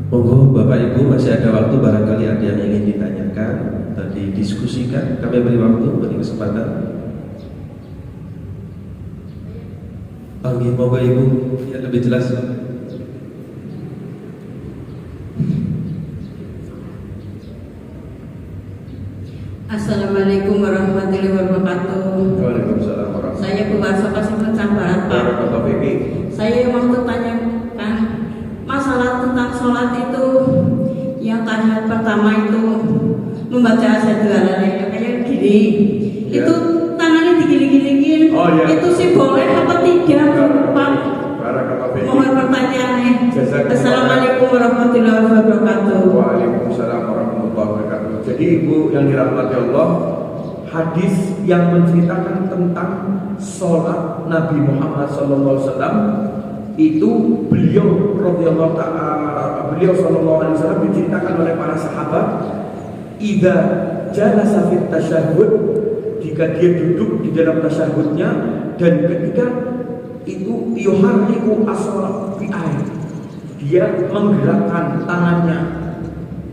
Monggo Bapak Ibu, masih ada waktu, barangkali ada yang ingin ditanyakan atau didiskusikan. Kami beri waktu, beri kesempatan. Panggil Bapak Ibu yang lebih jelas. Assalamualaikum warahmatullahi wabarakatuh. Waalaikumsalam warahmatullahi wabarakatuh. Saya Bu Warso Kasih Barat, Pak. Saya mau bertanyakan masalah tentang sholat itu, yang tahiyat pertama itu membaca asyhadu alla ilaha illallah kayak gini, ya. Itu tangannya digini-gini, ya. Itu sih boleh apa tidak, Pak? Mohon pertanyaannya. Assalamualaikum warahmatullahi wabarakatuh. Waalaikumsalam warahmatullahi wabarakatuh. Jadi Ibu yang dirahmati Allah, hadis yang menceritakan tentang sholat Nabi Muhammad SAW itu beliau radhiyallahu ta'ala, beliau sallallahu alaihi wasallam diceritakan oleh para sahabat, idza jalasa fit tasyahhud, jika dia duduk di dalam tasyahudnya, dan ketika itu yuharriku as-salat fi air, dia menggerakkan tangannya.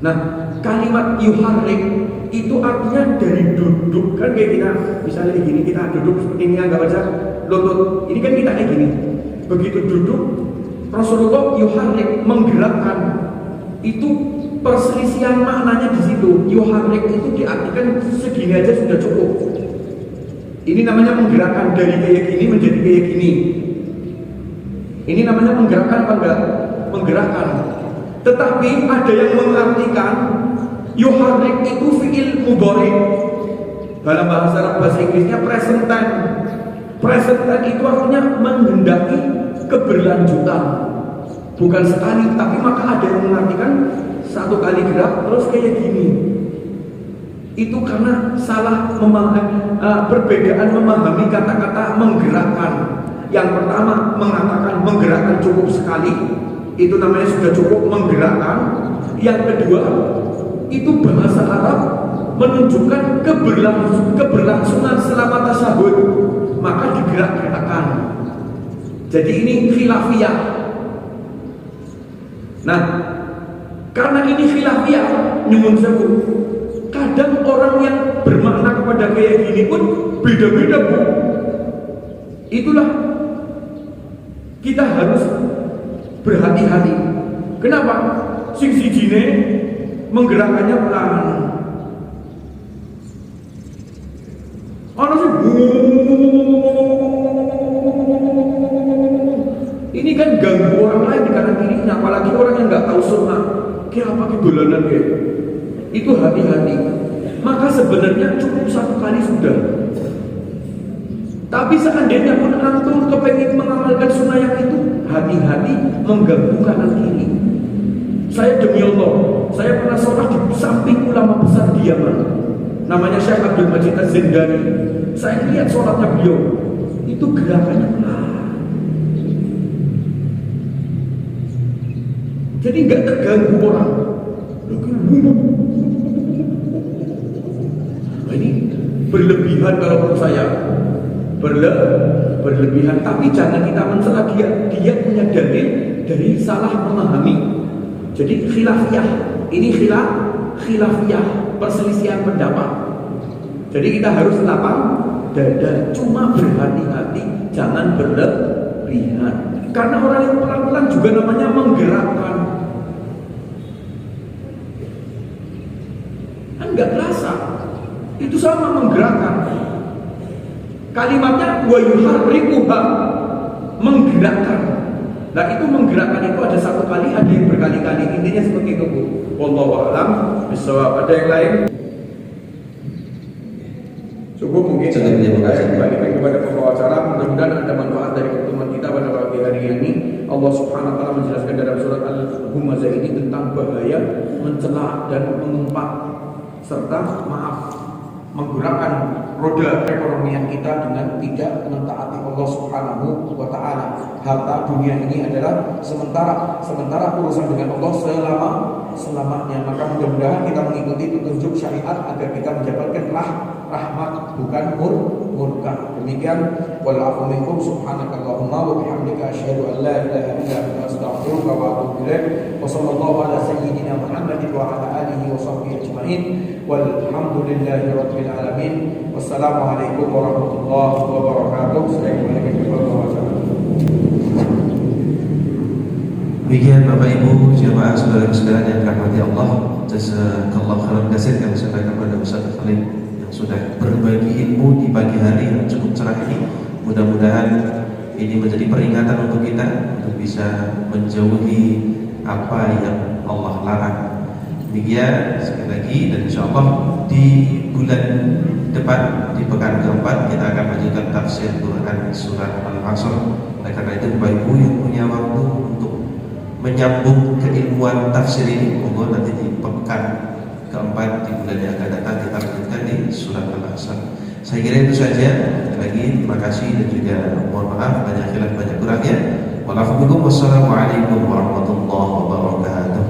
Nah, kalimat yuharrik itu artinya dari duduk, kan kayak kita misalnya gini, kita duduk seperti ini, enggak baca lutut, ini kan kita kayak gini. Begitu duduk, Rasulullah yuharrik, menggerakkan. Itu perselisihan maknanya di situ. Yuharrik itu diartikan segini aja sudah cukup. Ini namanya menggerakkan, dari kayak gini menjadi kayak gini. Ini namanya menggerakkan apa enggak? Menggerakkan. Tetapi ada yang mengartikan yuharrik itu fi'il mudhari. Dalam bahasa Arab, bahasa Inggrisnya present tense. Present tense itu artinya menghendaki keberlanjutan, bukan sekali, tapi maka ada yang mengartikan satu kali gerak terus kayak gini. Itu karena salah memahami, perbedaan memahami kata-kata menggerakkan. Yang pertama mengatakan menggerakkan cukup sekali, itu namanya sudah cukup menggerakkan. Yang kedua, itu bahasa Arab menunjukkan keberlangsungan selama tasyahud, maka digerak-gerakkan. Jadi ini khilafiyah. Nah, karena ini khilafiyah, nyuwun sewu, kadang orang yang bermakna kepada kayak gini pun beda-beda, Bu. Itulah kita harus berhati-hati. Kenapa? Sing sijine menggerakkannya pelan. Ono sing ini kan ganggu orang lain di kanan kiri, apalagi orang yang nggak tahu sunnah. Kira pakai dolanan kayak itu, hati-hati. Maka sebenarnya cukup satu kali sudah. Tapi seandainya pun antum kepengen mengamalkan sunnah yang itu, hati-hati mengganggu kanan kiri. Saya demi Allah, saya pernah sholat di samping ulama besar di Yaman, namanya Syekh Abdul Majid Az-Zindani. Saya lihat sholatnya beliau, itu gerakannya pelan. Jadi nggak terganggu orang. Nah, ini berlebihan kalau menurut saya. Berlebihan, tapi jangan kita mencela dia punya dalil dari salah memahami. Jadi khilafiyah, ini khilafiyah, perselisihan pendapat. Jadi kita harus lapang dada, cuma berhati-hati, jangan berlebihan. Karena orang yang pelan-pelan juga namanya menggerakkan. Kan nggak terasa, itu sama menggerakkan. Kalimatnya wa yuharrikuha, menggerakkan. Nah itu menggerakkan itu ada satu kali, ada yang berkali-kali. Intinya seperti itu, Bu. Wallahu a'lam bishawab. Ada yang lain? Cukup mungkin. Terima kasih kepada pembawa acara. Mudah-mudahan ada manfaat dari pertemuan kita pada pagi hari ini. Allah Subhanahu wa taala menjelaskan dalam surat Al-Humazah ini tentang bahaya mencela dan mengumpat serta menggunakan roda perekonomian kita dengan tidak mentaati Allah Subhanahu wa taala. Harta dunia ini adalah sementara urusan dengan Allah selamanya. Maka mudah-mudahan kita mengikuti petunjuk syariat agar kita mendapatkan rahmat bukan murka. Demikian, wal-'afwu minkum, subhanakallahumma wa bihamdika asyhadu an la ilaha illa anta astaghfiruka wa atubu ilaik. Wa sallallahu ala sayyidina Muhammadin wa ala alihi wa sahbihi ajma'in. Walhamdulillahi rabbil alamin. Wassalamualaikum warahmatullahi wabarakatuh. Saya kembali ke wawancara. Demikian Bapak Ibu jamaah saudara sekalian yang dirahmati Allah, jazakallahu khairan katsir yang disampaikan kepada Ustaz Khalid yang sudah berbagi ilmu di pagi hari yang cukup cerah ini. Mudah-mudahan ini menjadi peringatan untuk kita untuk bisa menjauhi apa yang Allah larang. Demikian sekali lagi, dan insyaallah di bulan depan di pekan keempat kita akan lanjutkan tafsir Quran surat Al-Asr. Oleh karena itu Bapak Ibu yang punya waktu untuk menyambung keilmuan tafsir ini, monggo nanti di pekan keempat di bulan yang akan datang kita lanjutkan di surat Al-Asr. Saya kira itu saja. Lagi terima kasih dan juga mohon maaf banyak khilaf banyak kurangnya. Wassalamualaikum warahmatullahi wabarakatuh.